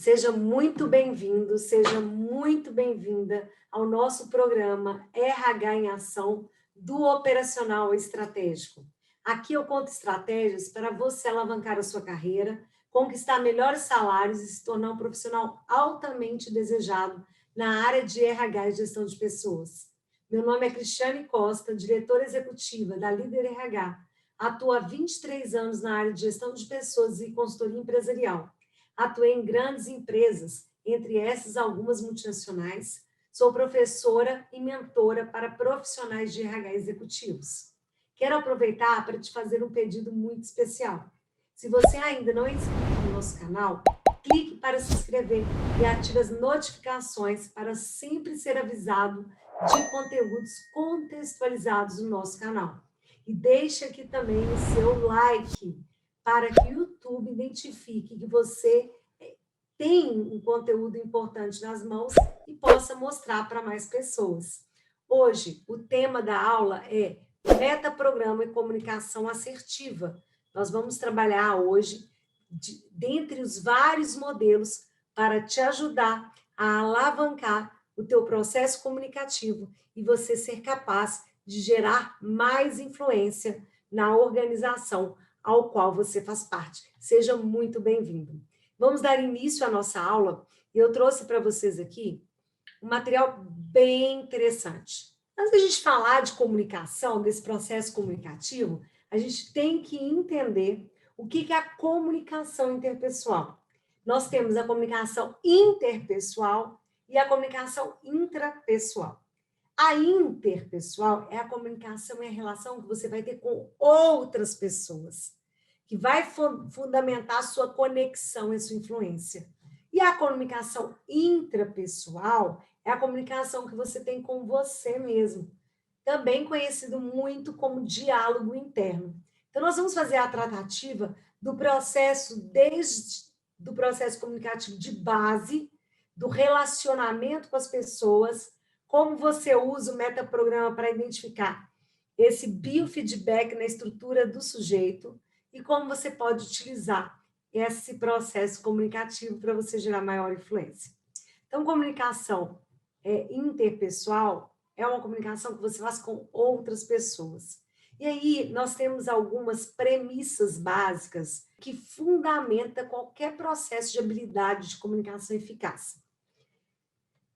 Seja muito bem-vindo, seja muito bem-vinda ao nosso programa RH em Ação do Operacional Estratégico. Aqui eu conto estratégias para você alavancar a sua carreira, conquistar melhores salários e se tornar um profissional altamente desejado na área de RH e gestão de pessoas. Meu nome é Cristiane Costa, diretora executiva da Líder RH. Atuo há 23 anos na área de gestão de pessoas e consultoria empresarial. Atuei em grandes empresas, entre essas algumas multinacionais. Sou professora e mentora para profissionais de RH executivos. Quero aproveitar para te fazer um pedido muito especial. Se você ainda não é inscrito no nosso canal, clique para se inscrever e ative as notificações para sempre ser avisado de conteúdos contextualizados no nosso canal. E deixe aqui também o seu like, para que o YouTube identifique que você tem um conteúdo importante nas mãos e possa mostrar para mais pessoas. Hoje, o tema da aula é metaprograma e comunicação assertiva. Nós vamos trabalhar hoje, dentre os vários modelos, para te ajudar a alavancar o teu processo comunicativo e você ser capaz de gerar mais influência na organização ao qual você faz parte. Seja muito bem-vindo. Vamos dar início à nossa aula. Eu trouxe para vocês aqui um material bem interessante. Antes da gente falar de comunicação, desse processo comunicativo, a gente tem que entender o que é a comunicação interpessoal. Nós temos a comunicação interpessoal e a comunicação intrapessoal. A interpessoal é a comunicação e a relação que você vai ter com outras pessoas, que vai fundamentar a sua conexão e sua influência. E a comunicação intrapessoal é a comunicação que você tem com você mesmo, também conhecido muito como diálogo interno. Então, nós vamos fazer a tratativa do processo, desde do processo comunicativo de base, do relacionamento com as pessoas, como você usa o metaprograma para identificar esse biofeedback na estrutura do sujeito e como você pode utilizar esse processo comunicativo para você gerar maior influência. Então, comunicação interpessoal é uma comunicação que você faz com outras pessoas. E aí, nós temos algumas premissas básicas que fundamentam qualquer processo de habilidade de comunicação eficaz.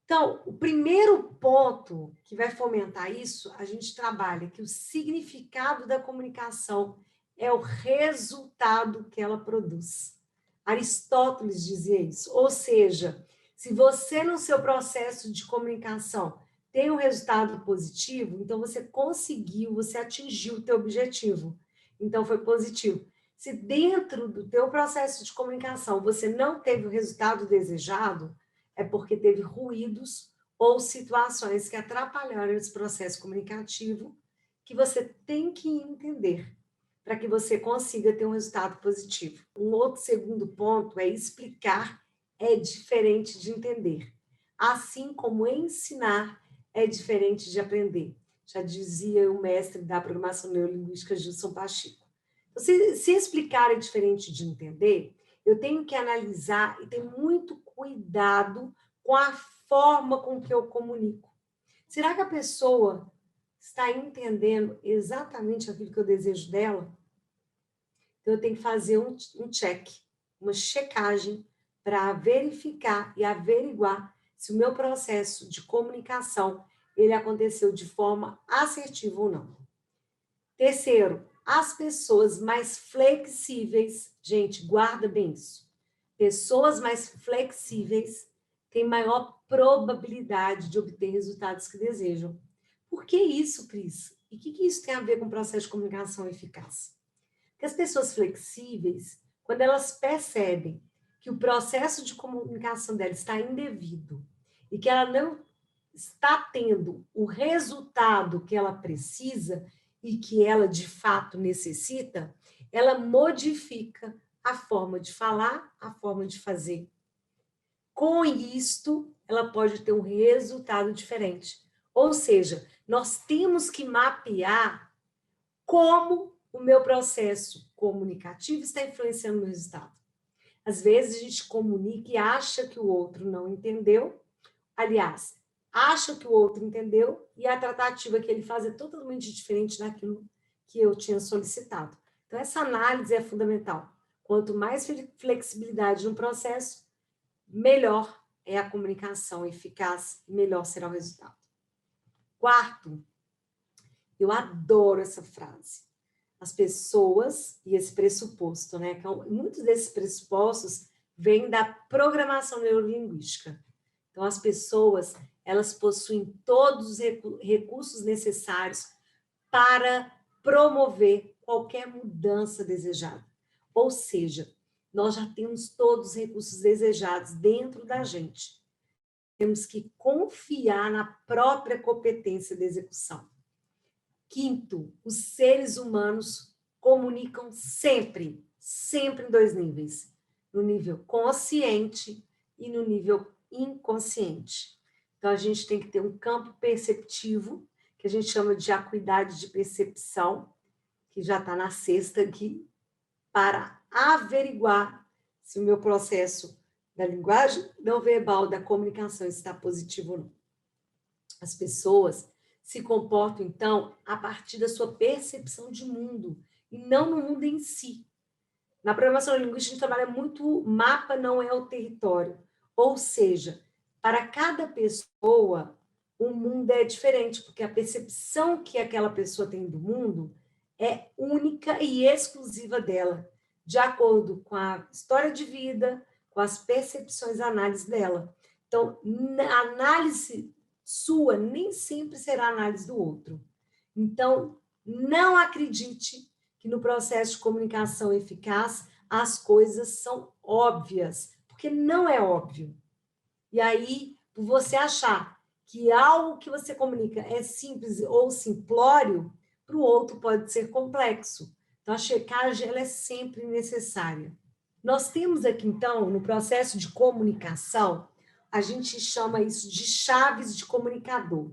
Então, o primeiro ponto que vai fomentar isso, a gente trabalha que o significado da comunicação é o resultado que ela produz. Aristóteles dizia isso, ou seja, se você no seu processo de comunicação tem um resultado positivo, então você conseguiu, você atingiu o teu objetivo, então foi positivo. Se dentro do teu processo de comunicação você não teve o resultado desejado, é porque teve ruídos ou situações que atrapalharam esse processo comunicativo que você tem que entender para que você consiga ter um resultado positivo. Um outro segundo ponto é explicar é diferente de entender, assim como ensinar é diferente de aprender. Já dizia o mestre da programação neurolinguística, Gilson Pacheco. Então, se explicar é diferente de entender, eu tenho que analisar e ter muito cuidado com a forma com que eu comunico. Será que a pessoa está entendendo exatamente aquilo que eu desejo dela? Então, eu tenho que fazer um check, uma checagem para verificar e averiguar se o meu processo de comunicação ele aconteceu de forma assertiva ou não. Terceiro, as pessoas mais flexíveis, gente, guarda bem isso. Pessoas mais flexíveis têm maior probabilidade de obter resultados que desejam. Por que isso, Cris? E o que isso tem a ver com o processo de comunicação eficaz? Porque as pessoas flexíveis, quando elas percebem que o processo de comunicação dela está indevido e que ela não está tendo o resultado que ela precisa e que ela de fato necessita, ela modifica a forma de falar, a forma de fazer. Com isto, ela pode ter um resultado diferente. Ou seja, nós temos que mapear como o meu processo comunicativo está influenciando o meu resultado. Às vezes a gente comunica e acha que o outro não entendeu, aliás, acha que o outro entendeu e a tratativa que ele faz é totalmente diferente daquilo que eu tinha solicitado. Então, essa análise é fundamental. Quanto mais flexibilidade no processo, melhor é a comunicação eficaz, melhor será o resultado. Quarto, eu adoro essa frase. As pessoas, e esse pressuposto, né? Muitos desses pressupostos vêm da programação neurolinguística. Então, as pessoas, elas possuem todos os recursos necessários para promover qualquer mudança desejada. Ou seja, nós já temos todos os recursos desejados dentro da gente. Temos que confiar na própria competência de execução. Quinto, os seres humanos comunicam sempre, sempre em dois níveis, no nível consciente e no nível inconsciente. Então, a gente tem que ter um campo perceptivo, que a gente chama de acuidade de percepção, que já está na sexta aqui, para averiguar se o meu processo da linguagem não verbal, da comunicação está positivo ou não. As pessoas se comportam, então, a partir da sua percepção de mundo, e não no mundo em si. Na programação linguística, a gente trabalha muito o mapa não é o território. Ou seja, para cada pessoa, o mundo é diferente, porque a percepção que aquela pessoa tem do mundo é única e exclusiva dela, de acordo com a história de vida, com as percepções e análises dela. Então, a análise sua nem sempre será a análise do outro. Então, não acredite que no processo de comunicação eficaz as coisas são óbvias, porque não é óbvio. E aí, por você achar que algo que você comunica é simples ou simplório, para o outro pode ser complexo. Então, a checagem ela é sempre necessária. Nós temos aqui, então, no processo de comunicação, a gente chama isso de chaves de comunicador.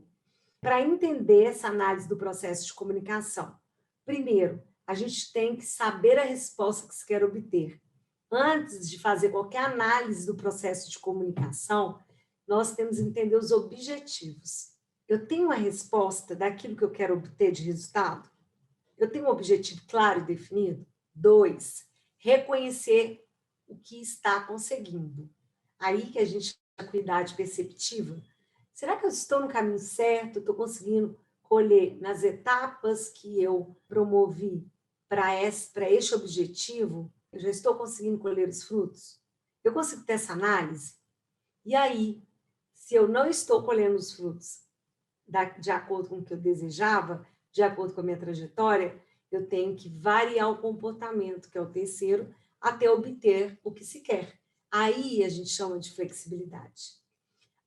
Para entender essa análise do processo de comunicação, primeiro, a gente tem que saber a resposta que se quer obter. Antes de fazer qualquer análise do processo de comunicação, nós temos que entender os objetivos. Eu tenho uma resposta daquilo que eu quero obter de resultado? Eu tenho um objetivo claro e definido? 2, reconhecer o que está conseguindo. Aí que a gente tem a acuidade perceptiva. Será que eu estou no caminho certo? Estou conseguindo colher nas etapas que eu promovi para este objetivo? Eu já estou conseguindo colher os frutos? Eu consigo ter essa análise? E aí, se eu não estou colhendo os frutos de acordo com o que eu desejava, de acordo com a minha trajetória, eu tenho que variar o comportamento, que é o terceiro, até obter o que se quer. Aí a gente chama de flexibilidade.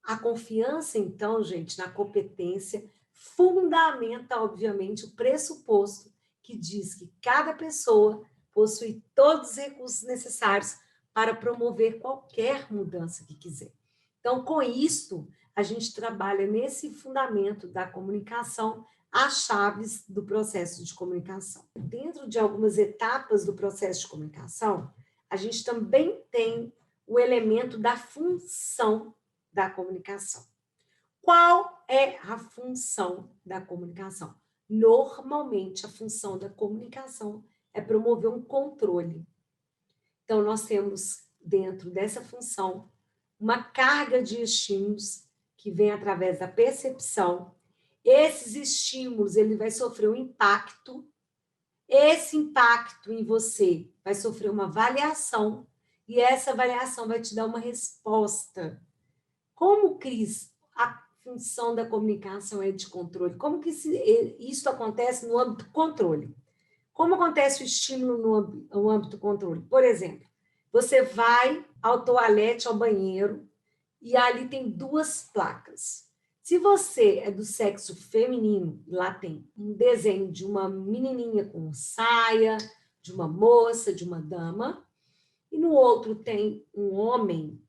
A confiança, então, gente, na competência, fundamenta, obviamente, o pressuposto que diz que cada pessoa possui todos os recursos necessários para promover qualquer mudança que quiser. Então, com isto, a gente trabalha nesse fundamento da comunicação, as chaves do processo de comunicação. Dentro de algumas etapas do processo de comunicação, a gente também tem o elemento da função da comunicação. Qual é a função da comunicação? Normalmente, a função da comunicação é promover um controle. Então, nós temos, dentro dessa função, uma carga de estímulos que vem através da percepção. Esses estímulos, ele vai sofrer um impacto. Esse impacto em você vai sofrer uma avaliação e essa avaliação vai te dar uma resposta. Como, Cris, a função da comunicação é de controle? Como que isso acontece no âmbito controle? Como acontece o estímulo no âmbito controle? Por exemplo, você vai ao toalete, ao banheiro, e ali tem 2 placas. Se você é do sexo feminino, lá tem um desenho de uma menininha com saia, de uma moça, de uma dama, e no outro tem um homem,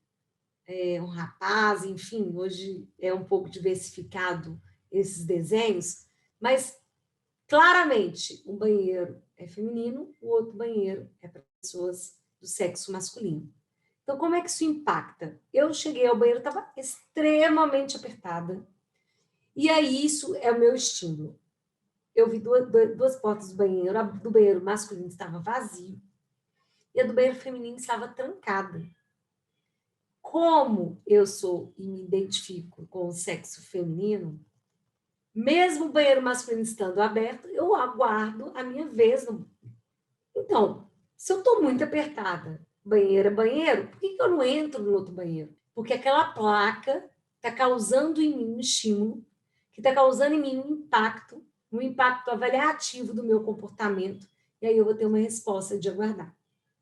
um rapaz, enfim, hoje é um pouco diversificado esses desenhos, mas claramente um banheiro é feminino, o outro banheiro é para pessoas do sexo masculino. Então, como é que isso impacta? Eu cheguei ao banheiro, estava extremamente apertada. E aí, isso é o meu estímulo. Eu vi duas portas do banheiro. A do banheiro masculino estava vazio e a do banheiro feminino estava trancada. Como eu sou e me identifico com o sexo feminino, mesmo o banheiro masculino estando aberto, eu aguardo a minha vez. Então, se eu estou muito apertada, banheiro é banheiro, por que eu não entro no outro banheiro? Porque aquela placa está causando em mim um estímulo, que está causando em mim um impacto avaliativo do meu comportamento, e aí eu vou ter uma resposta de aguardar,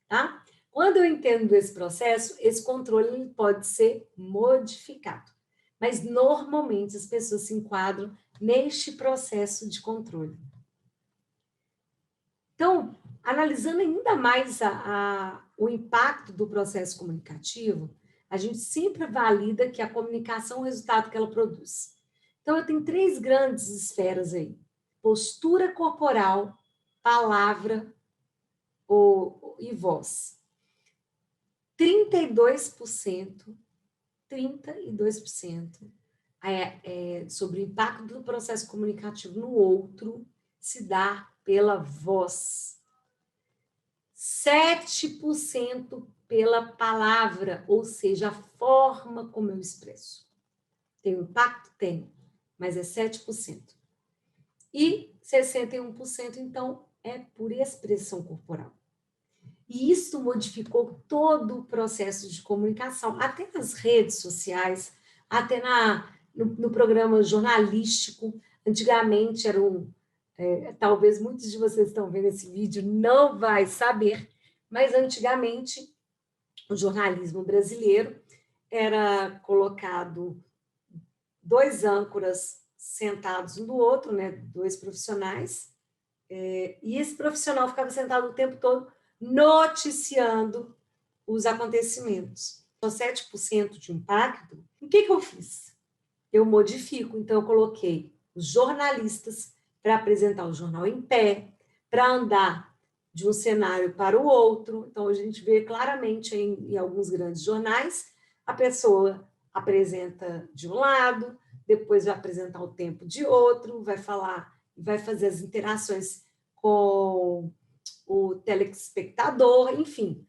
tá? Quando eu entendo esse processo, esse controle pode ser modificado. Mas, normalmente, as pessoas se enquadram neste processo de controle. Então, analisando ainda mais o impacto do processo comunicativo, a gente sempre valida que a comunicação é o resultado que ela produz. Então, eu tenho 3 grandes esferas aí: postura corporal, palavra e voz. 32% sobre o impacto do processo comunicativo no outro se dá pela voz. 7% pela palavra, ou seja, a forma como eu expresso. Tem impacto? Tem, mas é 7%. E 61%, então, é por expressão corporal. E isso modificou todo o processo de comunicação, até nas redes sociais, até no programa jornalístico. Antigamente talvez muitos de vocês estão vendo esse vídeo não vai saber, mas antigamente o jornalismo brasileiro era colocado 2 âncoras sentados um do outro, né, 2 profissionais, e esse profissional ficava sentado o tempo todo noticiando os acontecimentos. Só 7% de impacto. O que eu fiz? Eu modifico, então eu coloquei os jornalistas para apresentar o jornal em pé, para andar de um cenário para o outro. Então, a gente vê claramente em alguns grandes jornais, a pessoa apresenta de um lado, depois vai apresentar o tempo de outro, vai falar, vai fazer as interações com o telespectador, enfim,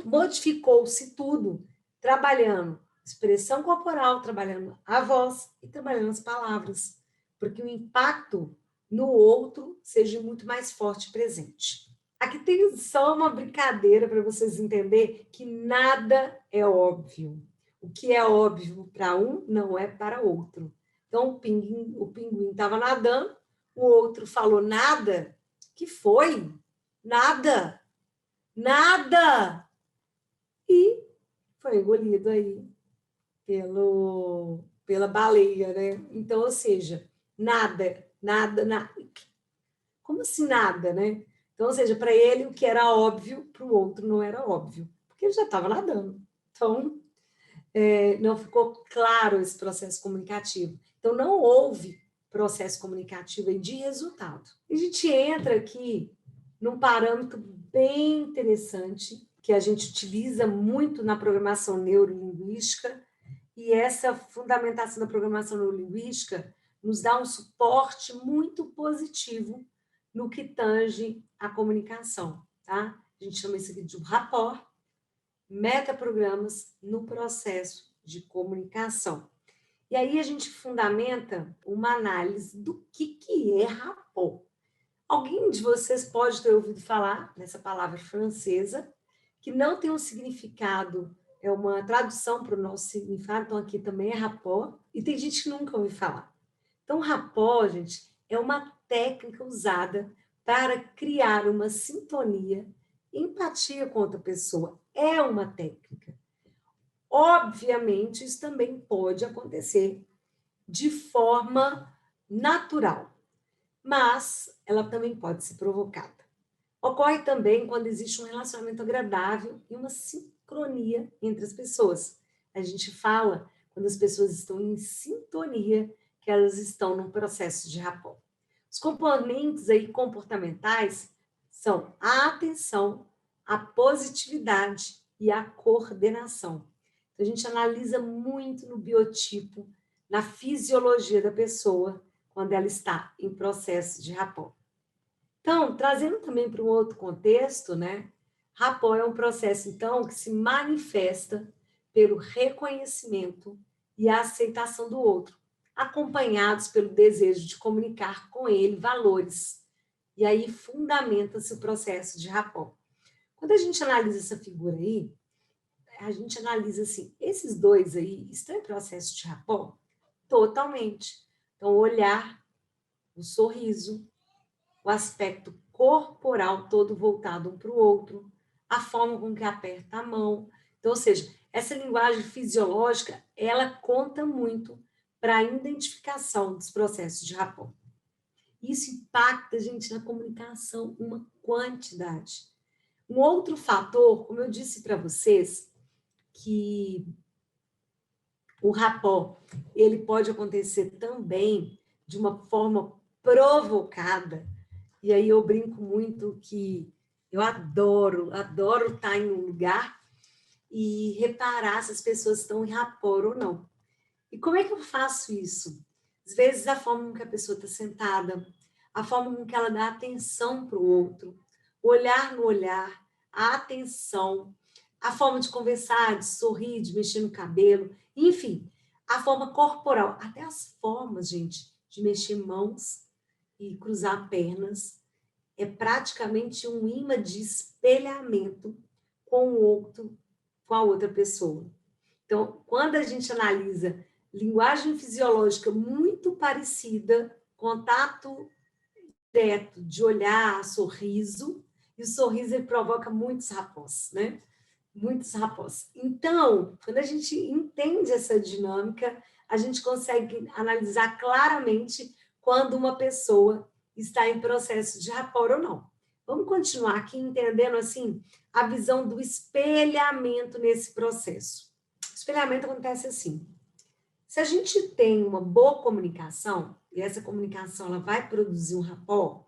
modificou-se tudo, trabalhando expressão corporal, trabalhando a voz e trabalhando as palavras, porque o impacto no outro seja muito mais forte e presente. Aqui tem só uma brincadeira para vocês entenderem que nada é óbvio. O que é óbvio para um não é para outro. Então, o pinguim estava nadando, o outro falou nada. Que foi? Nada. Nada. E foi engolido aí pela baleia, né? Então, ou seja, nada. Como assim nada, né? Então, ou seja, para ele o que era óbvio, para o outro não era óbvio, porque ele já estava nadando. Então, não ficou claro esse processo comunicativo. Então, não houve processo comunicativo de resultado. A gente entra aqui num parâmetro bem interessante, que a gente utiliza muito na programação neurolinguística, e essa fundamentação da programação neurolinguística nos dá um suporte muito positivo no que tange a comunicação, tá? A gente chama isso aqui de rapport, metaprogramas no processo de comunicação. E aí a gente fundamenta uma análise do que é rapport. Alguém de vocês pode ter ouvido falar nessa palavra francesa, que não tem um significado, é uma tradução para o nosso significado, então aqui também é rapport, e tem gente que nunca ouviu falar. Então, rapport, gente, é uma técnica usada para criar uma sintonia, empatia com outra pessoa. É uma técnica. Obviamente, isso também pode acontecer de forma natural, mas ela também pode ser provocada. Ocorre também quando existe um relacionamento agradável e uma sincronia entre as pessoas. A gente fala quando as pessoas estão em sintonia, que elas estão num processo de rapport. Os componentes aí comportamentais são a atenção, a positividade e a coordenação. Então, a gente analisa muito no biotipo, na fisiologia da pessoa, quando ela está em processo de rapport. Então, trazendo também para um outro contexto, né? Rapport é um processo, então, que se manifesta pelo reconhecimento e a aceitação do outro, acompanhados pelo desejo de comunicar com ele valores. E aí fundamenta-se o processo de rapport. Quando a gente analisa essa figura aí, a gente analisa assim, esses dois aí estão em processo de rapport? Totalmente. Então, o olhar, o sorriso, o aspecto corporal todo voltado um para o outro, a forma com que aperta a mão. Então, ou seja, essa linguagem fisiológica, ela conta muito para a identificação dos processos de rapport. Isso impacta, gente, na comunicação, uma quantidade. Um outro fator, como eu disse para vocês, que o rapport, ele pode acontecer também de uma forma provocada. E aí eu brinco muito que eu adoro estar em um lugar e reparar se as pessoas estão em rapport ou não. E como é que eu faço isso? Às vezes a forma com que a pessoa está sentada, a forma com que ela dá atenção para o outro, o olhar no olhar, a atenção, a forma de conversar, de sorrir, de mexer no cabelo, enfim, a forma corporal, até as formas, gente, de mexer mãos e cruzar pernas, é praticamente um imã de espelhamento com o outro, com a outra pessoa. Então, quando a gente analisa linguagem fisiológica muito parecida, contato direto de olhar, sorriso, e o sorriso ele provoca muitos rapós, né? Muitos rapós. Então, quando a gente entende essa dinâmica, a gente consegue analisar claramente quando uma pessoa está em processo de rapport ou não. Vamos continuar aqui entendendo assim a visão do espelhamento nesse processo. O espelhamento acontece assim. Se a gente tem uma boa comunicação, e essa comunicação ela vai produzir um rapport,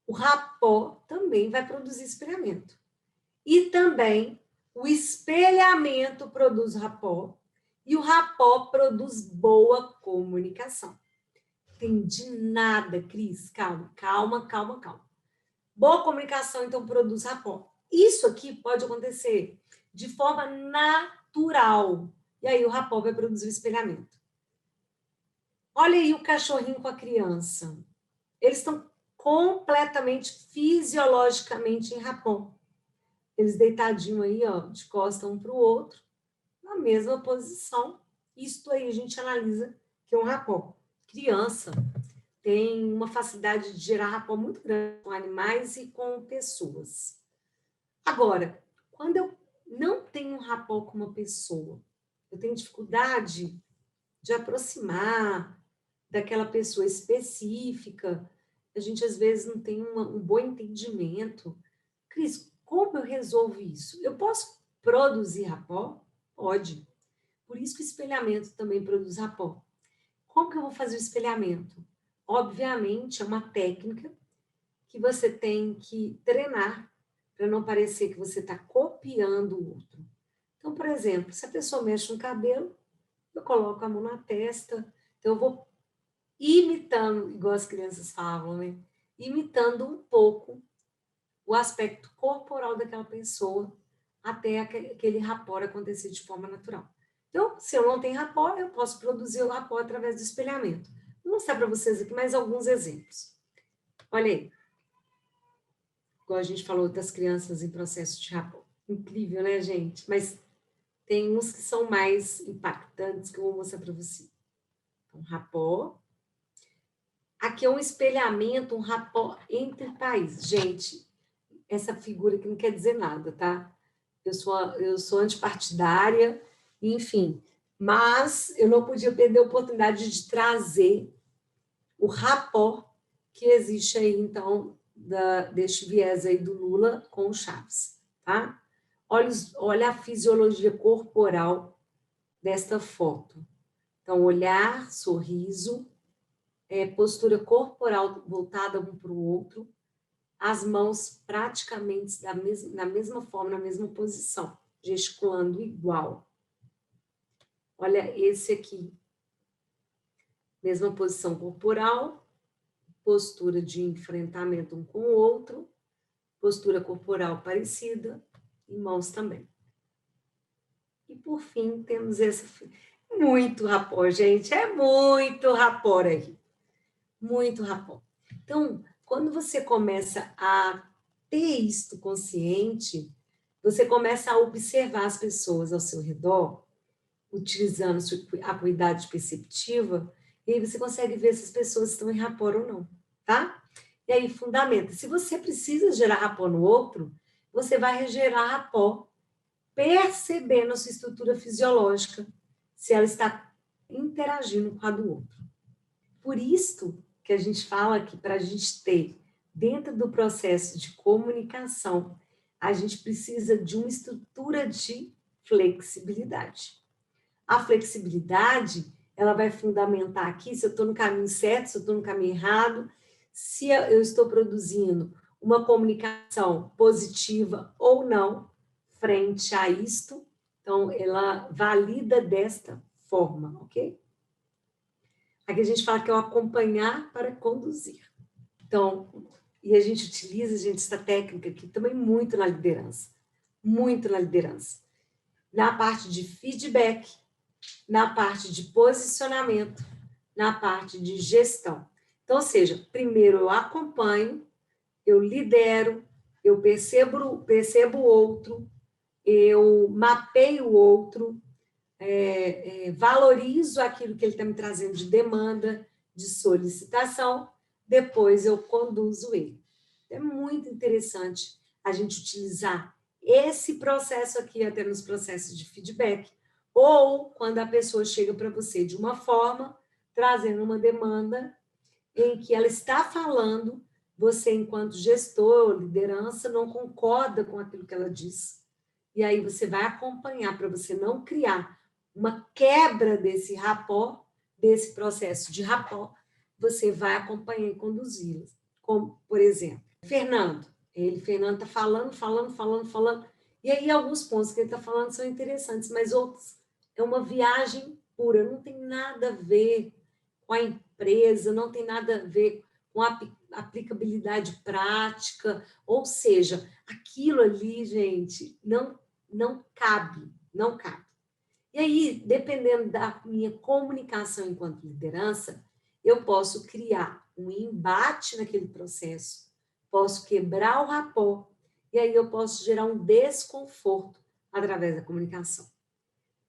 o rapport também vai produzir espelhamento. E também o espelhamento produz rapport, e o rapport produz boa comunicação. Entendi nada, Cris. Calma. Boa comunicação, então, produz rapport. Isso aqui pode acontecer de forma natural. E aí o rapport vai produzir o espelhamento. Olha aí o cachorrinho com a criança. Eles estão completamente fisiologicamente em rapport. Eles deitadinhos aí, ó, de costas um para o outro, na mesma posição. Isto aí a gente analisa que é um rapport. Criança tem uma facilidade de gerar rapport muito grande com animais e com pessoas. Agora, quando eu não tenho um rapport com uma pessoa, eu tenho dificuldade de aproximar daquela pessoa específica, a gente às vezes não tem um bom entendimento. Cris, como eu resolvo isso? Eu posso produzir rapport? Pode. Por isso que o espelhamento também produz rapport. Como que eu vou fazer o espelhamento? Obviamente, é uma técnica que você tem que treinar para não parecer que você está copiando o outro. Então, por exemplo, se a pessoa mexe no cabelo, eu coloco a mão na testa, então eu vou imitando, igual as crianças falam, né? Imitando um pouco o aspecto corporal daquela pessoa até aquele rapport acontecer de forma natural. Então, se eu não tenho rapport, eu posso produzir o rapport através do espelhamento. Vou mostrar para vocês aqui mais alguns exemplos. Olha aí. Igual a gente falou das crianças em processo de rapport. Incrível, né, gente? Mas tem uns que são mais impactantes que eu vou mostrar para você. Então, rapport. Aqui é um espelhamento, um rapport entre países. Gente, essa figura aqui não quer dizer nada, tá? Eu sou antipartidária, enfim. Mas eu não podia perder a oportunidade de trazer o rapport que existe aí, então, deste viés aí do Lula com o Chaves, tá? Olha a fisiologia corporal desta foto. Então, olhar, sorriso, postura corporal voltada um para o outro, as mãos praticamente na mesma forma, na mesma posição. gesticulando igual. Olha esse aqui. Mesma posição corporal, postura de enfrentamento um com o outro, postura corporal parecida e mãos também. E, por fim, temos essa... Muito rapor, gente, é muito rapor aí. Muito rapor. Então, quando você começa a ter isto consciente, você começa a observar as pessoas ao seu redor, utilizando a acuidade perceptiva, e aí você consegue ver se as pessoas estão em rapport ou não, tá? E aí, fundamenta. Se você precisa gerar rapport no outro, você vai gerar rapport percebendo a sua estrutura fisiológica, se ela está interagindo com a do outro. Por isso que a gente fala que para a gente ter, dentro do processo de comunicação, a gente precisa de uma estrutura de flexibilidade. A flexibilidade, ela vai fundamentar aqui se eu estou no caminho certo, se eu estou no caminho errado, se eu estou produzindo uma comunicação positiva ou não frente a isto. Então, ela valida desta forma, ok? Aqui a gente fala que é o acompanhar para conduzir. Então, e a gente utiliza, gente, essa técnica aqui também muito na liderança. Muito na liderança. Na parte de feedback, na parte de posicionamento, na parte de gestão. Então, ou seja, primeiro eu acompanho, eu lidero, eu percebo o outro, eu mapeio o outro, valorizo aquilo que ele está me trazendo de demanda, de solicitação, depois eu conduzo ele. É muito interessante a gente utilizar esse processo aqui até nos processos de feedback, ou quando a pessoa chega para você de uma forma, trazendo uma demanda em que ela está falando, você, enquanto gestor, liderança, não concorda com aquilo que ela diz. E aí você vai acompanhar para você não criar uma quebra desse rapport, desse processo de rapport, você vai acompanhar e conduzi-las. Como, por exemplo, Fernando está falando, e aí alguns pontos que ele está falando são interessantes, mas outros é uma viagem pura, não tem nada a ver com a empresa, não tem nada a ver com a aplicabilidade prática, ou seja, aquilo ali, gente, não cabe. E aí, dependendo da minha comunicação enquanto liderança, eu posso criar um embate naquele processo, posso quebrar o rapport, e aí eu posso gerar um desconforto através da comunicação.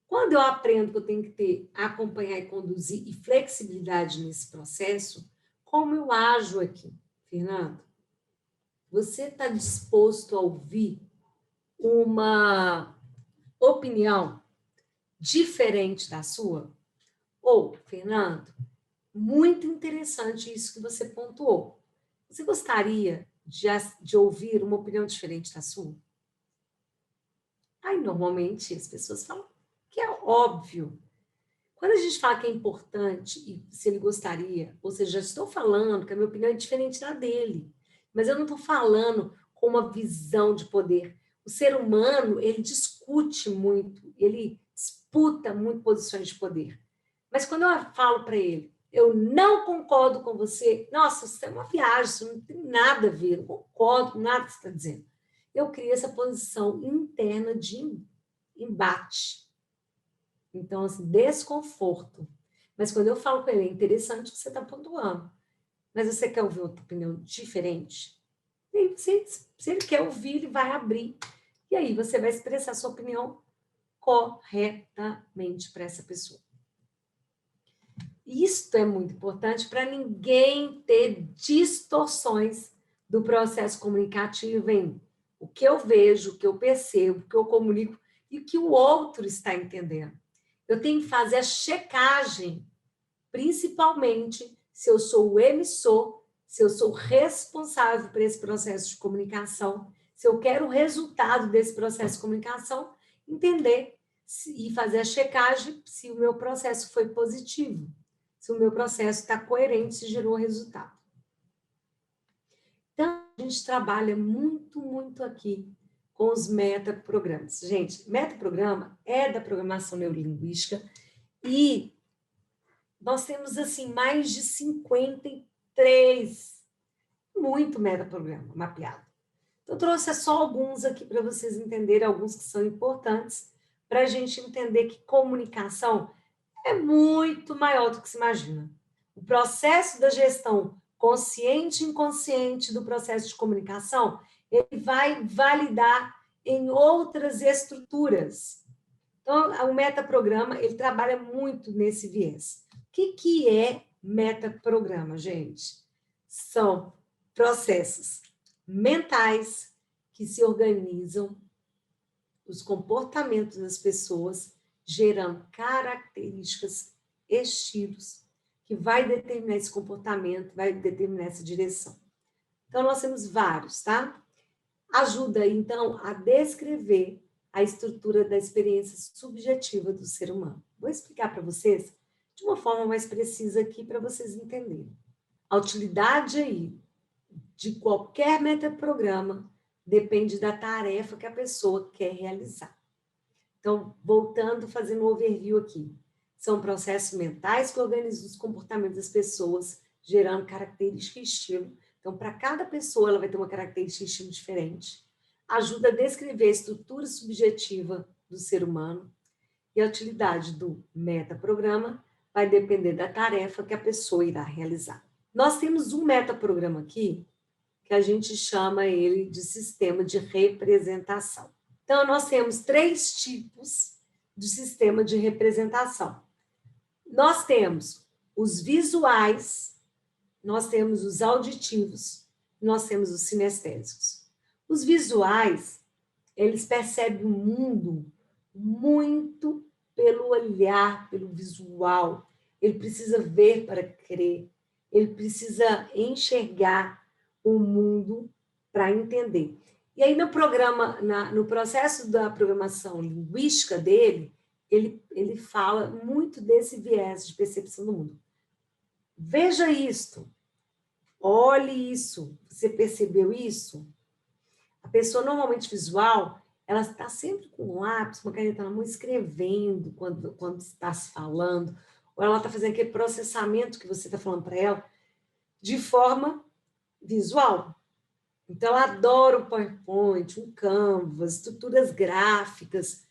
Quando eu aprendo que eu tenho que ter, acompanhar e conduzir e flexibilidade nesse processo, como eu ajo aqui? Fernando, você está disposto a ouvir uma opinião diferente da sua? Ou, Fernando, muito interessante isso que você pontuou. Você gostaria de ouvir uma opinião diferente da sua? Aí, normalmente, as pessoas falam que é óbvio. Quando a gente fala que é importante e se ele gostaria, ou seja, já estou falando que a minha opinião é diferente da dele, mas eu não estou falando com uma visão de poder. O ser humano, ele discute muito, ele disputa muito posições de poder. Mas quando eu falo para ele, eu não concordo com você, nossa, isso é uma viagem, isso não tem nada a ver, não concordo com nada que você está dizendo. Eu crio essa posição interna de embate. Então, assim, desconforto. Mas quando eu falo com ele, é interessante que você está pontuando. Mas você quer ouvir outra opinião diferente? E aí, se ele quer ouvir, ele vai abrir. E aí você vai expressar sua opinião corretamente para essa pessoa. Isto é muito importante para ninguém ter distorções do processo comunicativo em o que eu vejo, o que eu percebo, o que eu comunico e o que o outro está entendendo. Eu tenho que fazer a checagem, principalmente se eu sou o emissor, se eu sou responsável por esse processo de comunicação, se eu quero o resultado desse processo de comunicação, entender e fazer a checagem se o meu processo foi positivo, se o meu processo está coerente, se gerou resultado. Então, a gente trabalha muito aqui com os metaprogramas. Gente, metaprograma é da programação neurolinguística e nós temos, assim, mais de 53, muito metaprograma mapeado. Então, eu trouxe só alguns aqui para vocês entenderem, alguns que são importantes, para a gente entender que comunicação é muito maior do que se imagina. O processo da gestão consciente e inconsciente do processo de comunicação, ele vai validar em outras estruturas. Então, o metaprograma, ele trabalha muito nesse viés. O que é metaprograma, gente? São processos mentais que se organizam os comportamentos das pessoas, gerando características, estilos, que vai determinar esse comportamento, vai determinar essa direção. Então, nós temos vários, tá? Ajuda, então, a descrever a estrutura da experiência subjetiva do ser humano. Vou explicar para vocês de uma forma mais precisa aqui, para vocês entenderem. A utilidade aí de qualquer metaprograma depende da tarefa que a pessoa quer realizar. Então, voltando, fazendo um overview aqui. São processos mentais que organizam os comportamentos das pessoas, gerando característica e estilo. Então, para cada pessoa, ela vai ter uma característica e estilo diferente. Ajuda a descrever a estrutura subjetiva do ser humano. E a utilidade do metaprograma vai depender da tarefa que a pessoa irá realizar. Nós temos um metaprograma aqui, que a gente chama ele de sistema de representação. Então, nós temos 3 tipos de sistema de representação. Nós temos os visuais, nós temos os auditivos, nós temos os sinestésicos. Os visuais, eles percebem o mundo muito pelo olhar, pelo visual. Ele precisa ver para crer, ele precisa enxergar o mundo para entender. E aí, no programa, no processo da programação linguística dele, ele fala muito desse viés de percepção do mundo. Veja isto, olhe isso, você percebeu isso? A pessoa normalmente visual, ela está sempre com um lápis, uma caneta na mão, escrevendo quando está se falando, ou ela está fazendo aquele processamento que você está falando para ela, de forma visual. Então, ela adora o PowerPoint, um Canvas, estruturas gráficas,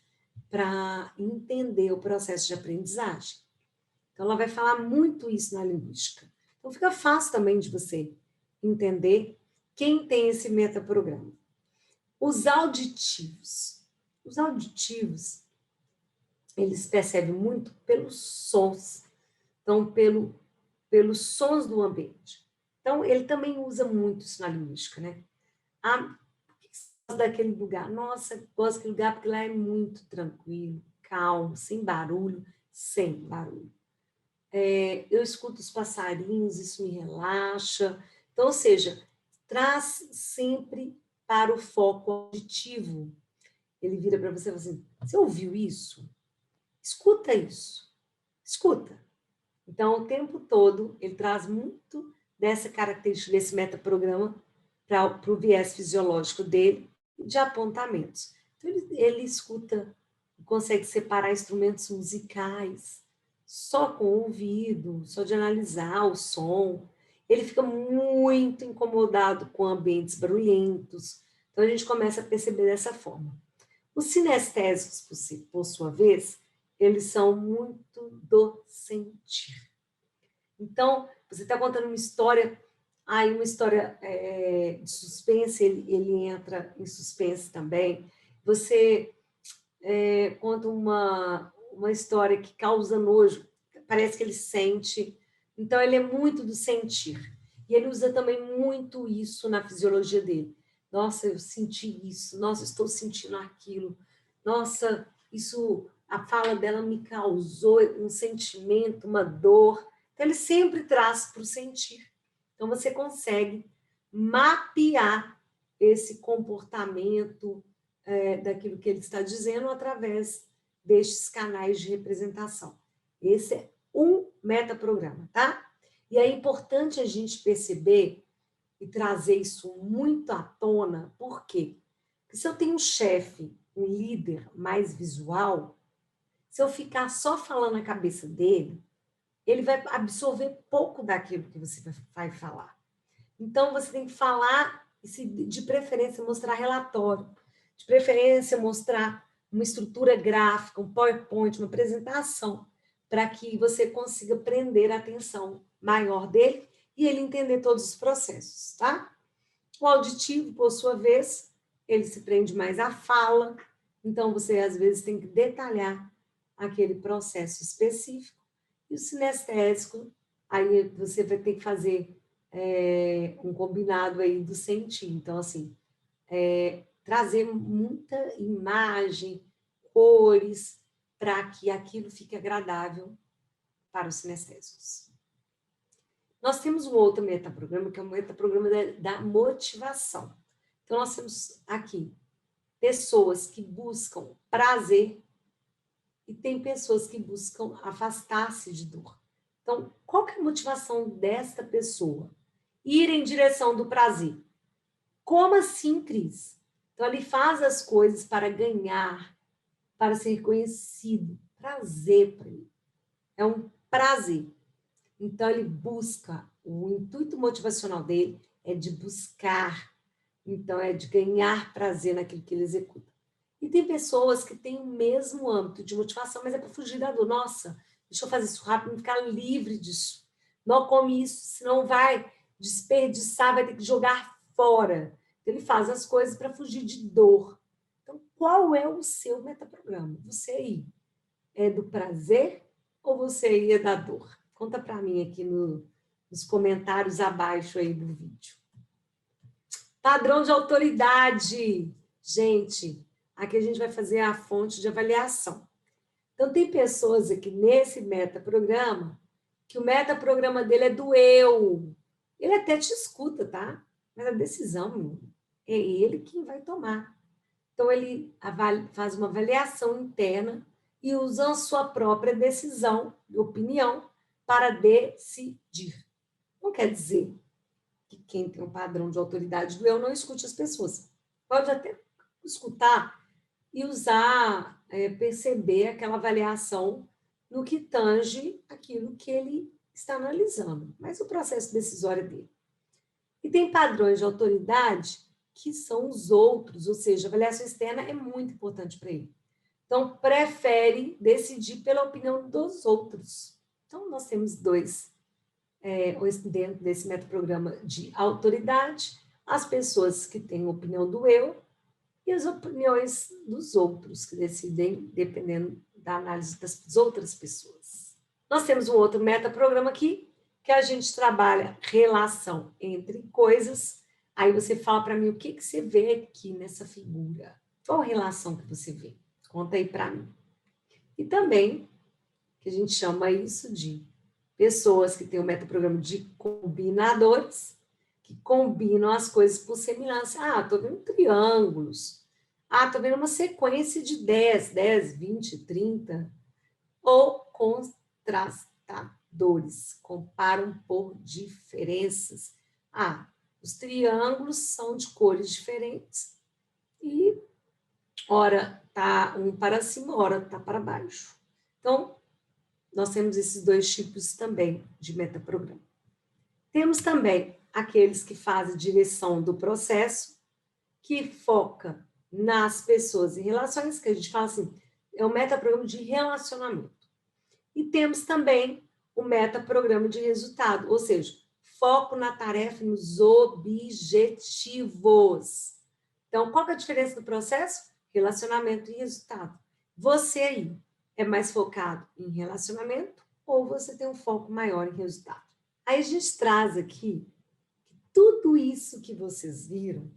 para entender o processo de aprendizagem. Então, ela vai falar muito isso na linguística. Então, fica fácil também de você entender quem tem esse metaprograma. Os auditivos. Os auditivos, eles percebem muito pelos sons. Então, pelos sons do ambiente. Então, ele também usa muito isso na linguística, né? Ah, por que você gosta daquele lugar? Nossa, gosto daquele lugar porque lá é muito tranquilo, calmo, sem barulho, sem barulho. Eu escuto os passarinhos, isso me relaxa. Então, ou seja, traz sempre para o foco auditivo. Ele vira para você e fala assim, você ouviu isso? Escuta isso. Escuta. Então, o tempo todo, ele traz muito dessa característica, desse metaprograma, para o viés fisiológico dele, de apontamentos. Então, ele escuta, consegue separar instrumentos musicais, só com o ouvido, só de analisar o som. Ele fica muito incomodado com ambientes barulhentos. Então, a gente começa a perceber dessa forma. Os sinestésicos, por sua vez, eles são muito do sentir. Então, você está contando uma história, uma história de suspense, ele entra em suspense também. Você conta uma história que causa nojo, parece que ele sente. Então, ele é muito do sentir. E ele usa também muito isso na fisiologia dele. Nossa, eu senti isso. Nossa, estou sentindo aquilo. Nossa, isso, a fala dela me causou um sentimento, uma dor. Então, ele sempre traz para o sentir. Então, você consegue mapear esse comportamento daquilo que ele está dizendo através destes canais de representação. Esse é um metaprograma, tá? E é importante a gente perceber e trazer isso muito à tona, por quê? Porque Se eu tenho um chefe, um líder mais visual, se eu ficar só falando na cabeça dele, ele vai absorver pouco daquilo que você vai falar. Então, você tem que falar, de preferência, mostrar relatório, de preferência, mostrar uma estrutura gráfica, um PowerPoint, uma apresentação, para que você consiga prender a atenção maior dele e ele entender todos os processos, tá? O auditivo, por sua vez, ele se prende mais à fala, então você, às vezes, tem que detalhar aquele processo específico. E o sinestésico, aí você vai ter que fazer um combinado aí do sentir. Então, assim, trazer muita imagem, cores, para que aquilo fique agradável para os sinestésicos. Nós temos um outro metaprograma, que é o metaprograma da motivação. Então, nós temos aqui pessoas que buscam prazer e tem pessoas que buscam afastar-se de dor. Então, qual que é a motivação desta pessoa? Ir em direção do prazer. Como assim, Cris? Então, ele faz as coisas para ganhar, para ser reconhecido. Prazer para ele. É um prazer. Então, ele busca, o intuito motivacional dele é de buscar, então, é de ganhar prazer naquilo que ele executa. E tem pessoas que têm o mesmo âmbito de motivação, mas é para fugir da dor. Nossa, deixa eu fazer isso rápido, ficar livre disso. Não come isso, senão vai desperdiçar, vai ter que jogar fora. Então, ele faz as coisas para fugir de dor. Então, qual é o seu metaprograma? Você aí é do prazer ou você aí é da dor? Conta para mim aqui nos comentários abaixo aí do vídeo. Padrão de autoridade. Gente, aqui a gente vai fazer a fonte de avaliação. Então, tem pessoas aqui nesse metaprograma que o metaprograma dele é do eu. Ele até te escuta, tá? Mas a decisão é ele quem vai tomar. Então, ele faz uma avaliação interna e usa a sua própria decisão, opinião, para decidir. Não quer dizer que quem tem um padrão de autoridade do eu não escute as pessoas. Pode até escutar e usar, perceber aquela avaliação no que tange aquilo que ele está analisando, mas o processo decisório é dele. E tem padrões de autoridade que são os outros, ou seja, a avaliação externa é muito importante para ele. Então, prefere decidir pela opinião dos outros. Então, nós temos dois dentro desse metaprograma de autoridade, as pessoas que têm a opinião do eu e as opiniões dos outros, que decidem dependendo da análise das outras pessoas. Nós temos um outro metaprograma aqui, que a gente trabalha relação entre coisas. Aí você fala para mim o que você vê aqui nessa figura. Qual relação que você vê? Conta aí para mim. E também, que a gente chama isso de pessoas que têm o metaprograma de combinadores, que combinam as coisas por semelhança. Ah, estou vendo triângulos. Ah, estou vendo uma sequência de 10, 20, 30. Ou contrastadores, comparam por diferenças. Ah, os triângulos são de cores diferentes e ora está um para cima, ora está para baixo. Então, nós temos esses dois tipos também de metaprograma. Temos também aqueles que fazem direção do processo, que foca nas pessoas e relações, que a gente fala assim, é um metaprograma de relacionamento. E temos também o metaprograma de resultado, ou seja, foco na tarefa e nos objetivos. Então, qual que é a diferença do processo? Relacionamento e resultado. Você aí é mais focado em relacionamento ou você tem um foco maior em resultado? Aí a gente traz aqui tudo isso que vocês viram,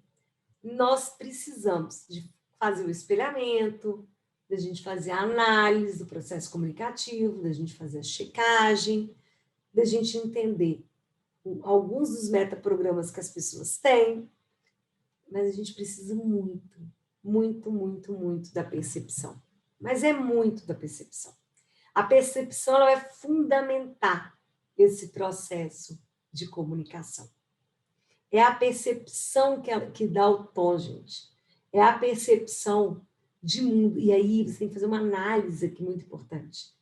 nós precisamos de fazer o espelhamento, da gente fazer a análise do processo comunicativo, da gente fazer a checagem, da gente entender alguns dos metaprogramas que as pessoas têm, mas a gente precisa muito, muito, muito, muito da percepção. Mas é muito da percepção. A percepção ela vai fundamentar esse processo de comunicação. É a percepção que dá o tom, gente. é a percepção de mundo. E aí você tem que fazer uma análise aqui muito importante.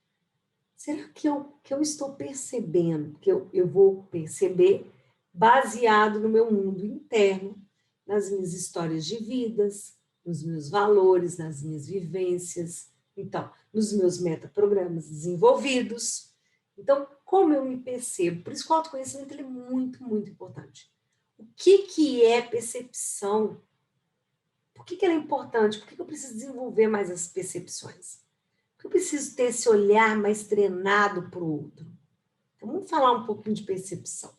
Será que eu estou percebendo, que eu vou perceber baseado no meu mundo interno, nas minhas histórias de vidas, nos meus valores, nas minhas vivências, então, nos meus metaprogramas desenvolvidos. Então, como eu me percebo? Por isso que o autoconhecimento ele é muito, muito importante. O que é percepção? Por que ela é importante? Por que eu preciso desenvolver mais as percepções? Porque eu preciso ter esse olhar mais treinado para o outro. Então, vamos falar um pouquinho de percepção.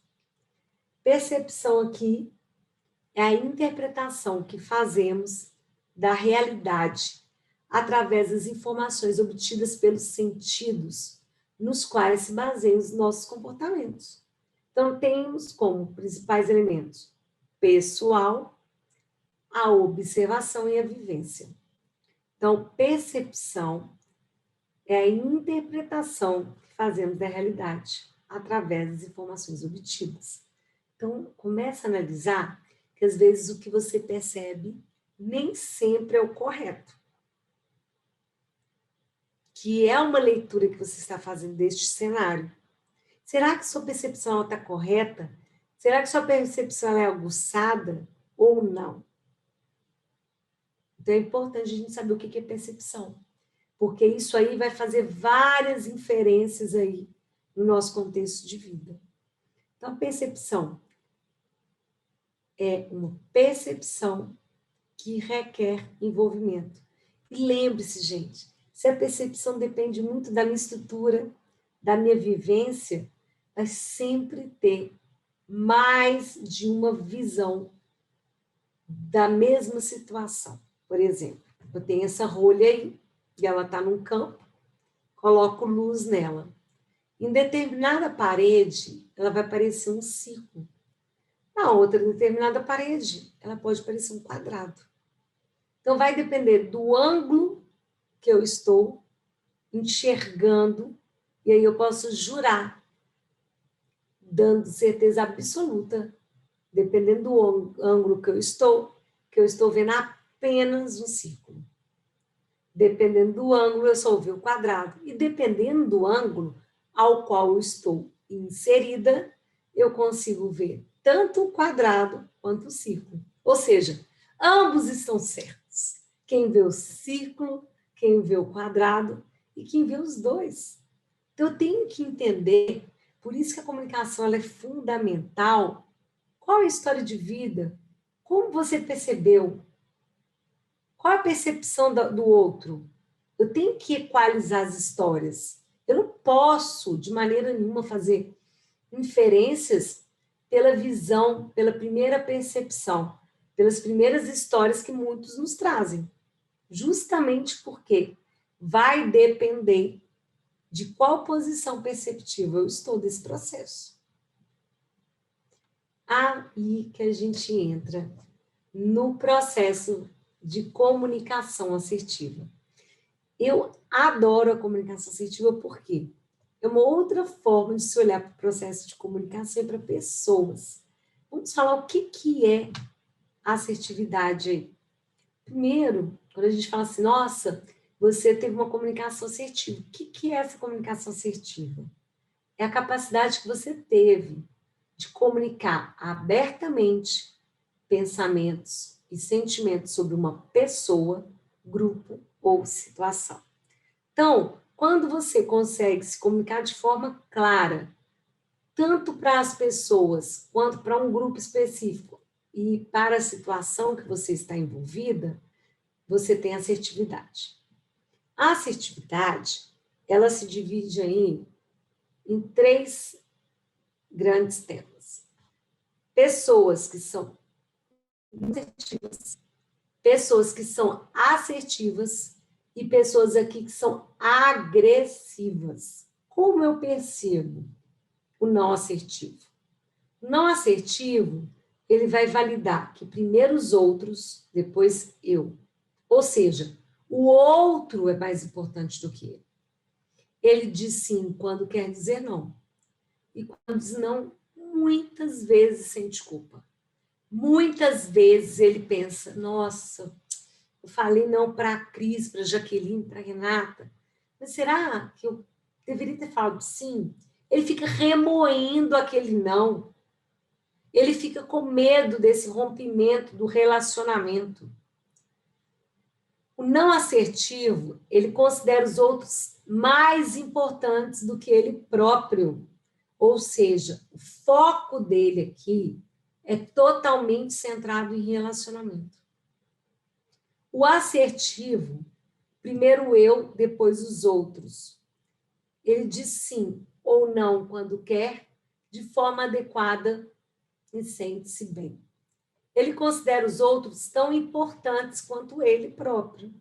Percepção aqui é a interpretação que fazemos da realidade através das informações obtidas pelos sentidos, nos quais se baseiam os nossos comportamentos. Então, temos como principais elementos pessoal, a observação e a vivência. Então, percepção é a interpretação que fazemos da realidade através das informações obtidas. Então, começa a analisar que às vezes o que você percebe nem sempre é o correto. Que é uma leitura que você está fazendo deste cenário. Será que sua percepção está correta? Será que sua percepção é aguçada ou não? Então, é importante a gente saber o que é percepção, porque isso aí vai fazer várias inferências aí no nosso contexto de vida. Então, a percepção é uma percepção que requer envolvimento. E lembre-se, gente, se a percepção depende muito da minha estrutura, da minha vivência, vai sempre ter mais de uma visão da mesma situação. Por exemplo, eu tenho essa rolha aí, e ela está num campo, coloco luz nela. Em determinada parede, ela vai parecer um círculo. Na outra determinada parede, ela pode parecer um quadrado. Então, vai depender do ângulo que eu estou enxergando, e aí eu posso jurar, dando certeza absoluta, dependendo do ângulo que eu estou vendo apenas um círculo. Dependendo do ângulo, eu só vejo o quadrado. E dependendo do ângulo ao qual eu estou inserida, eu consigo ver tanto o quadrado quanto o círculo. Ou seja, ambos estão certos. Quem vê o círculo, quem vê o quadrado e quem vê os dois. Então, eu tenho que entender, por isso que a comunicação ela é fundamental. Qual é a história de vida? Como você percebeu? Qual a percepção do outro? Eu tenho que equalizar as histórias. Eu não posso, de maneira nenhuma, fazer inferências pela visão, pela primeira percepção, pelas primeiras histórias que muitos nos trazem. Justamente porque vai depender de qual posição perceptiva eu estou desse processo. Aí que a gente entra no processo de comunicação assertiva. Eu adoro a comunicação assertiva porque é uma outra forma de se olhar para o processo de comunicação e para pessoas. Vamos falar o que é assertividade aí. Primeiro, quando a gente fala assim, nossa, você teve uma comunicação assertiva. O que é essa comunicação assertiva? É a capacidade que você teve de comunicar abertamente pensamentos e sentimentos sobre uma pessoa, grupo ou situação. Então, quando você consegue se comunicar de forma clara, tanto para as pessoas quanto para um grupo específico e para a situação que você está envolvida, você tem assertividade. A assertividade, ela se divide aí em 3 grandes temas. Pessoas que são assertivas, pessoas que são assertivas e pessoas aqui que são agressivas. Como eu percebo o não assertivo? O não assertivo, ele vai validar que primeiro os outros, depois eu. Ou seja, o outro é mais importante do que ele. Ele diz sim quando quer dizer não. E quando diz não, muitas vezes sente culpa. Muitas vezes ele pensa, nossa, Eu falei não para a Cris, para a Jaqueline, para a Renata. Mas será que eu deveria ter falado sim? Ele fica remoendo aquele não. Ele fica com medo desse rompimento do relacionamento. O não assertivo, ele considera os outros mais importantes do que ele próprio. Ou seja, o foco dele aqui é totalmente centrado em relacionamento. O assertivo, primeiro eu, depois os outros. Ele diz sim ou não quando quer, de forma adequada e sente-se bem. Ele considera os outros tão importantes quanto ele próprio.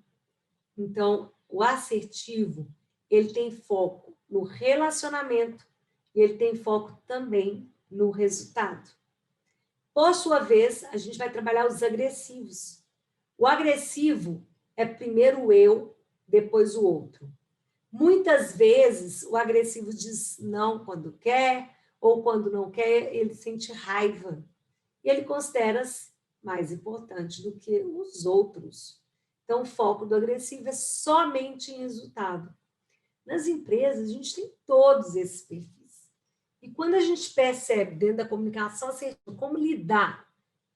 Então, o assertivo, ele tem foco no relacionamento e ele tem foco também no resultado. Por sua vez, a gente vai trabalhar os agressivos. O agressivo é primeiro o eu, depois o outro. Muitas vezes, o agressivo diz não quando quer, ou quando não quer, ele sente raiva. E ele considera-se mais importante do que os outros. Então, o foco do agressivo é somente em resultado. Nas empresas, a gente tem todos esses perfis. E quando a gente percebe dentro da comunicação assertiva como lidar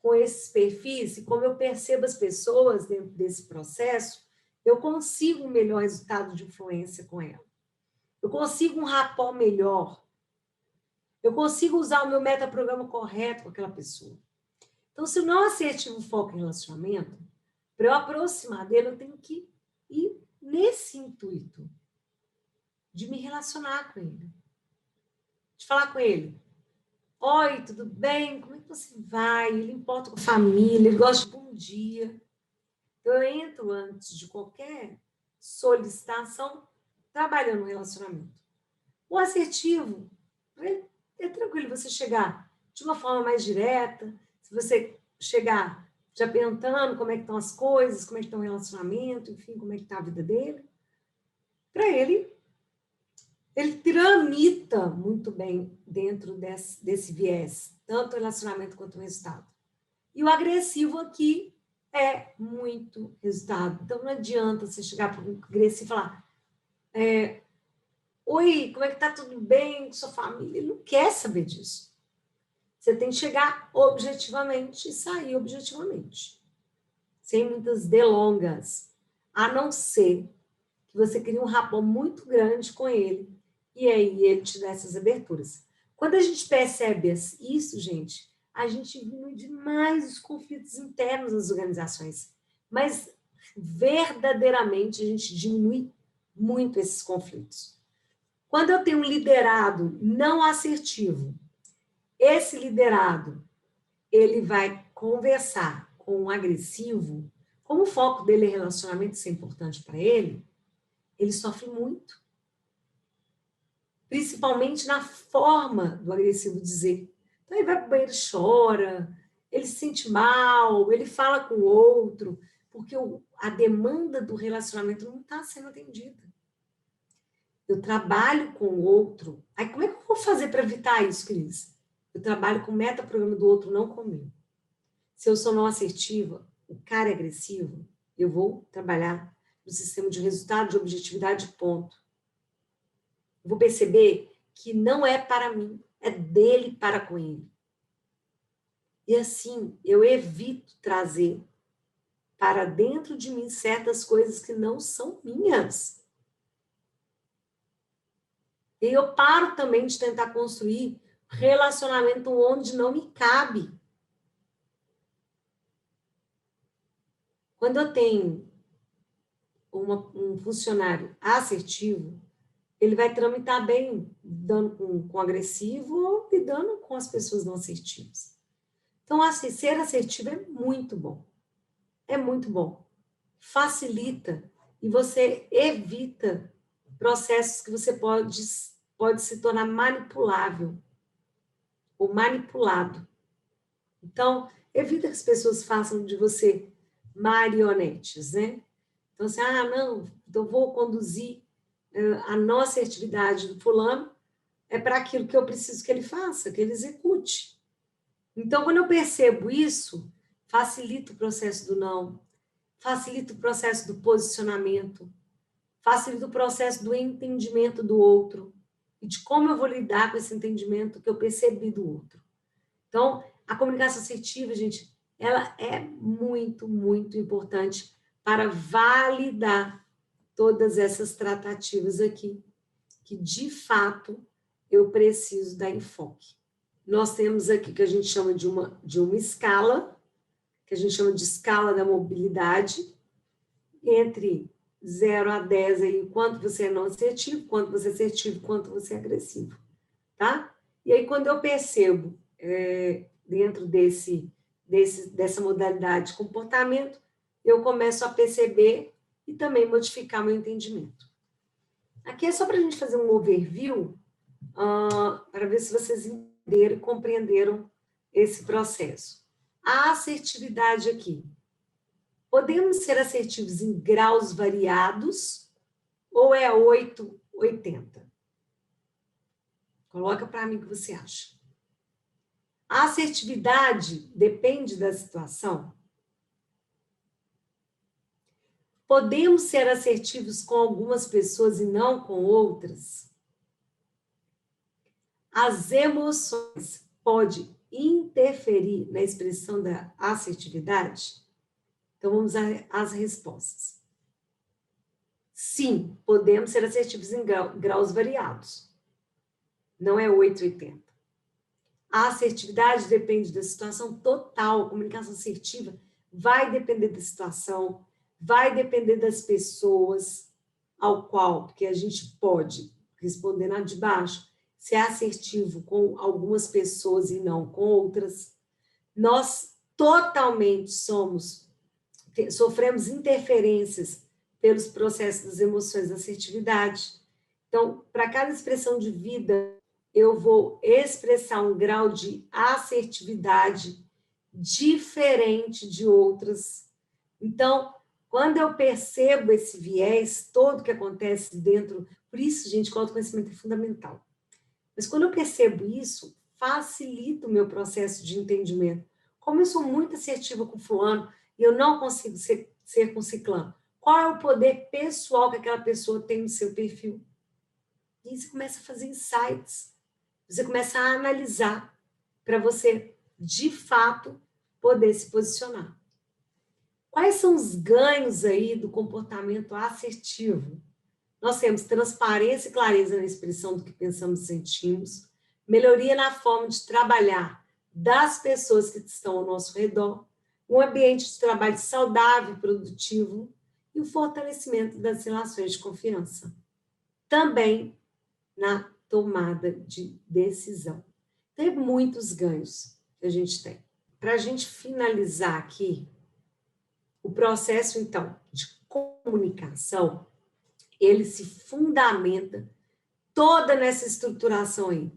com esses perfis e como eu percebo as pessoas dentro desse processo, eu consigo um melhor resultado de influência com ela. Eu consigo um rapport melhor. Eu consigo usar o meu metaprograma correto com aquela pessoa. Então, se eu não assertivo foco em relacionamento, para eu aproximar dele, eu tenho que ir nesse intuito de me relacionar com ele. De falar com ele. Oi, tudo bem? Como é que você vai? Ele importa com a família, ele gosta de bom dia. Então, eu entro antes de qualquer solicitação trabalhando no relacionamento. O assertivo, é tranquilo você chegar de uma forma mais direta, se você chegar já perguntando como é que estão as coisas, como é que está o relacionamento, enfim, como é que está a vida dele. Para ele tramita muito bem dentro desse viés, tanto o relacionamento quanto o resultado. E o agressivo aqui é muito resultado. Então, não adianta você chegar para um agressivo e falar oi, como é que está tudo bem com sua família? Ele não quer saber disso. Você tem que chegar objetivamente e sair objetivamente. Sem muitas delongas. A não ser que você crie um rapport muito grande com ele e aí ele te dá essas aberturas. Quando a gente percebe isso, gente, a gente diminui demais os conflitos internos das organizações. Mas, verdadeiramente, a gente diminui muito esses conflitos. Quando eu tenho um liderado não assertivo, esse liderado, ele vai conversar com um agressivo, como o foco dele é relacionamento, isso é importante para ele sofre muito. Principalmente na forma do agressivo dizer. Então, ele vai para o banheiro e chora, ele se sente mal, ele fala com o outro, porque a demanda do relacionamento não está sendo atendida. Eu trabalho com o outro. Aí, como é que eu vou fazer para evitar isso, Cris? Eu trabalho com o metaprograma do outro, não comigo. Se eu sou não assertiva, o cara é agressivo, eu vou trabalhar no sistema de resultado, de objetividade, ponto. Eu vou perceber que não é para mim, é dele para com ele. E assim, eu evito trazer para dentro de mim certas coisas que não são minhas. E eu paro também de tentar construir relacionamento onde não me cabe. Quando eu tenho um funcionário assertivo, ele vai tramitar bem, lidando com agressivo ou lidando com as pessoas não assertivas. Então, assim, ser assertivo é muito bom. É muito bom. Facilita e você evita processos que você pode se tornar manipulável ou manipulado. Então, evita que as pessoas façam de você marionetes, né? Então, assim, não, então vou conduzir a nossa atividade do fulano é para aquilo que eu preciso que ele faça, que ele execute. Então, quando eu percebo isso, facilita o processo do não, facilita o processo do posicionamento, facilita o processo do entendimento do outro e de como eu vou lidar com esse entendimento que eu percebi do outro. Então, a comunicação assertiva, gente, ela é muito, muito importante para validar todas essas tratativas aqui, que de fato eu preciso dar enfoque. Nós temos aqui que a gente chama de uma escala, que a gente chama de escala da mobilidade, entre 0 a 10, aí, quanto você é não assertivo, quanto você é assertivo, quanto você é agressivo, tá? E aí, quando eu percebo, dentro dessa modalidade de comportamento, eu começo a perceber e também modificar meu entendimento. Aqui é só para a gente fazer um overview, para ver se vocês entenderam e compreenderam esse processo. A assertividade aqui. Podemos ser assertivos em graus variados ou é 8, 80? Coloca para mim o que você acha. A assertividade depende da situação? Podemos ser assertivos com algumas pessoas e não com outras? As emoções podem interferir na expressão da assertividade? Então, vamos às respostas. Sim, podemos ser assertivos em graus variados. Não é 880. A assertividade depende da situação total. A comunicação assertiva vai depender da situação, vai depender das pessoas ao qual, porque a gente pode responder na de baixo, ser assertivo com algumas pessoas e não com outras. Nós totalmente sofremos interferências pelos processos das emoções da assertividade. Então, para cada expressão de vida, eu vou expressar um grau de assertividade diferente de outras. Então, quando eu percebo esse viés todo que acontece dentro, por isso, gente, que o autoconhecimento é fundamental. Mas quando eu percebo isso, facilita o meu processo de entendimento. Como eu sou muito assertiva com fulano e eu não consigo ser com ciclano, qual é o poder pessoal que aquela pessoa tem no seu perfil? E aí você começa a fazer insights, você começa a analisar para você, de fato, poder se posicionar. Quais são os ganhos aí do comportamento assertivo? Nós temos transparência e clareza na expressão do que pensamos e sentimos, melhoria na forma de trabalhar das pessoas que estão ao nosso redor, um ambiente de trabalho saudável e produtivo e o fortalecimento das relações de confiança. Também na tomada de decisão. Tem muitos ganhos que a gente tem. Para a gente finalizar aqui, o processo, então, de comunicação, ele se fundamenta toda nessa estruturação aí.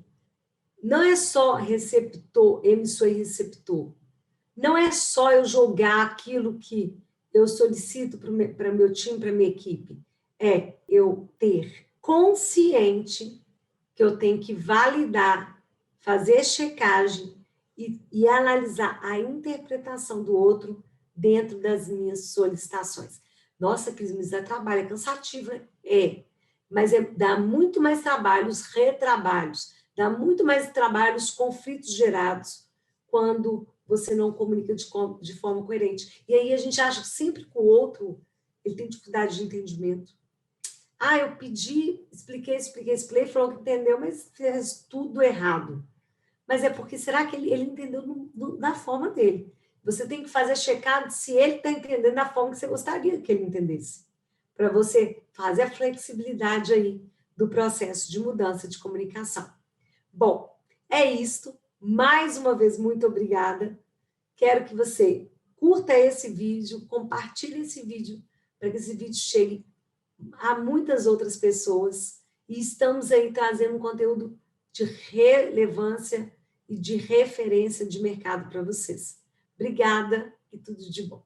Não é só receptor, emissor e receptor. Não é só eu jogar aquilo que eu solicito para meu time, para minha equipe. É eu ter consciente que eu tenho que validar, fazer checagem e analisar a interpretação do outro dentro das minhas solicitações. Nossa, Cris, mas dá trabalho, é cansativo, mas dá muito mais trabalho, os retrabalhos, dá muito mais trabalho, os conflitos gerados quando você não comunica de forma coerente. E aí a gente acha sempre que o outro ele tem dificuldade de entendimento. Eu pedi, expliquei, falou que entendeu, mas fez tudo errado. Mas é porque, será que ele entendeu da forma dele? Você tem que fazer checado se ele está entendendo da forma que você gostaria que ele entendesse. Para você fazer a flexibilidade aí do processo de mudança de comunicação. Bom, é isto. Mais uma vez, muito obrigada. Quero que você curta esse vídeo, compartilhe esse vídeo, para que esse vídeo chegue a muitas outras pessoas. E estamos aí trazendo um conteúdo de relevância e de referência de mercado para vocês. Obrigada e tudo de bom.